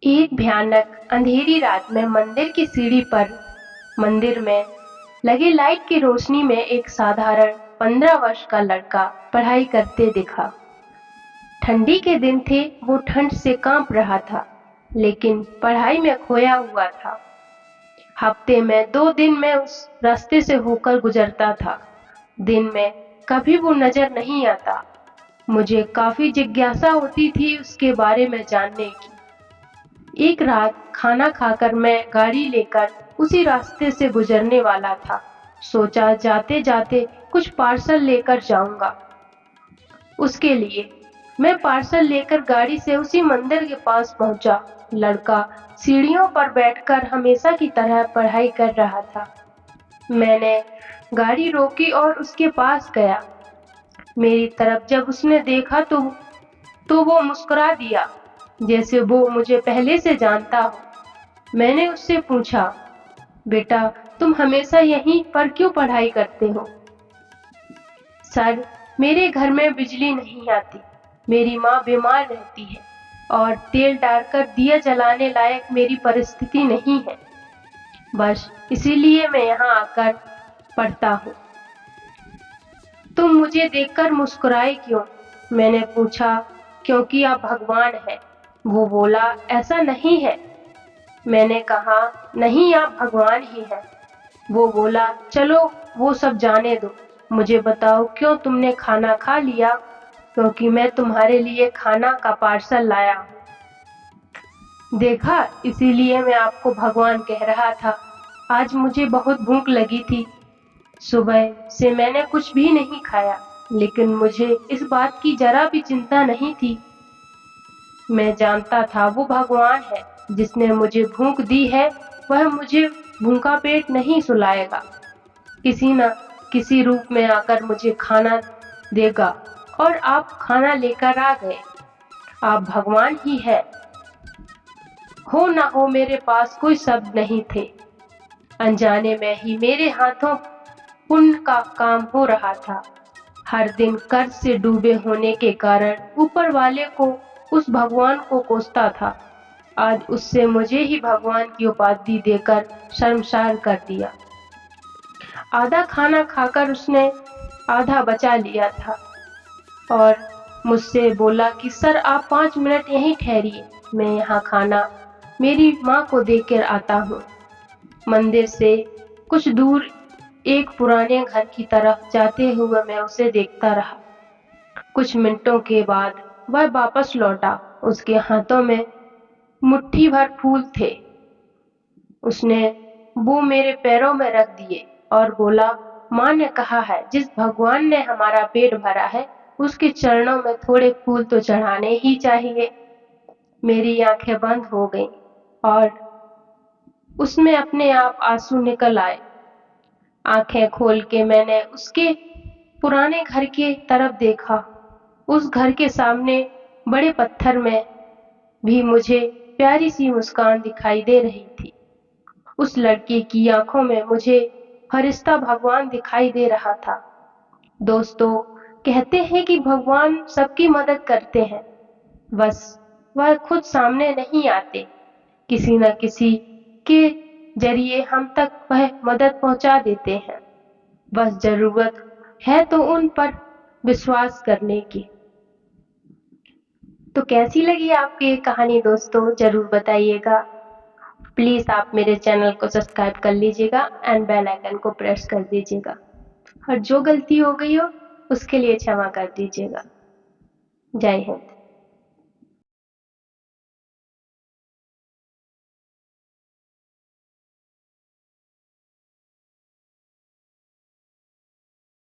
एक भयानक अंधेरी रात में मंदिर की सीढ़ी पर मंदिर में लगी लाइट की रोशनी में एक साधारण 15 वर्ष का लड़का पढ़ाई करते दिखा। ठंडी के दिन थे, वो ठंड से कांप रहा था, लेकिन पढ़ाई में खोया हुआ था। हफ्ते में 2 दिन में उस रास्ते से होकर गुजरता था। दिन में कभी वो नजर नहीं आता। मुझे काफी जिज्ञासा होती थी उसके बारे में जानने की। एक रात खाना खाकर मैं गाड़ी लेकर उसी रास्ते से गुजरने वाला था। सोचा जाते जाते कुछ पार्सल लेकर जाऊंगा उसके लिए। मैं पार्सल लेकर गाड़ी से उसी मंदिर के पास पहुंचा। लड़का सीढ़ियों पर बैठकर हमेशा की तरह पढ़ाई कर रहा था। मैंने गाड़ी रोकी और उसके पास गया। मेरी तरफ जब उसने देखा तो वो मुस्कुरा दिया, जैसे वो मुझे पहले से जानता हो। मैंने उससे पूछा, बेटा तुम हमेशा यहीं पर क्यों पढ़ाई करते हो? सर, मेरे घर में बिजली नहीं आती, मेरी माँ बीमार रहती है और तेल डालकर दिया जलाने लायक मेरी परिस्थिति नहीं है। बस इसीलिए मैं यहाँ आकर पढ़ता हूँ। तुम मुझे देखकर मुस्कुराए क्यों? मैंने पूछा। क्योंकि आप भगवान हैं। वो बोला, ऐसा नहीं है। मैंने कहा, नहीं आप भगवान ही हैं। वो बोला, चलो वो सब जाने दो, मुझे बताओ क्यों तुमने खाना खा लिया? क्योंकि मैं तुम्हारे लिए खाना का पार्सल लाया हूँ। देखा, इसीलिए मैं आपको भगवान कह रहा था। आज मुझे बहुत भूख लगी थी। सुबह से मैंने कुछ भी नहीं खाया, लेकिन मुझे इस बात की जरा भी चिंता नहीं थी। मैं जानता था वो भगवान है। जिसने मुझे भूख दी है, वह मुझे भूखा पेट नहीं सुलाएगा। किसी न किसी रूप में आकर मुझे खाना देगा। और आप खाना लेकर आ गए। आप भगवान ही है। हो ना हो, मेरे पास कोई शब्द नहीं थे। अनजाने में ही मेरे हाथों पुण्य का काम हो रहा था। हर दिन कर्ज से डूबे होने के कारण ऊपर वाले को उस भगवान को कोसता था। आज उससे मुझे ही भगवान की उपाधि देकर शर्मसार कर दिया। आधा खाना खाकर उसने आधा बचा लिया था और मुझसे बोला कि सर आप 5 मिनट यहीं ठहरिए, मैं यहाँ खाना मेरी माँ को देकर आता हूँ। मंदिर से कुछ दूर एक पुराने घर की तरफ जाते हुए मैं उसे देखता रहा। कुछ मिनटों के बाद वह वापस लौटा। उसके हाथों में मुट्ठी भर फूल थे। उसने वो मेरे पैरों में रख दिए और बोला, माँ ने कहा है जिस भगवान ने हमारा पेट भरा है उसके चरणों में थोड़े फूल तो चढ़ाने ही चाहिए। मेरी आंखें बंद हो गईं और उसमें अपने आप आंसू निकल आए। आंखें खोल के मैंने उसके पुराने घर की तरफ देखा। उस घर के सामने बड़े पत्थर में भी मुझे प्यारी सी मुस्कान दिखाई दे रही थी। उस लड़के की आंखों में मुझे फरिश्ता भगवान दिखाई दे रहा था। दोस्तों, कहते हैं कि भगवान सबकी मदद करते हैं, बस वह खुद सामने नहीं आते। किसी न किसी के जरिए हम तक वह मदद पहुंचा देते हैं। बस जरूरत है तो उन पर विश्वास करने की। तो कैसी लगी आपको ये कहानी दोस्तों, जरूर बताइएगा। प्लीज आप मेरे चैनल को सब्सक्राइब कर लीजिएगा एंड बेल आइकन को प्रेस कर दीजिएगा। और जो गलती हो गई हो उसके लिए क्षमा कर दीजिएगा। जय हिंद।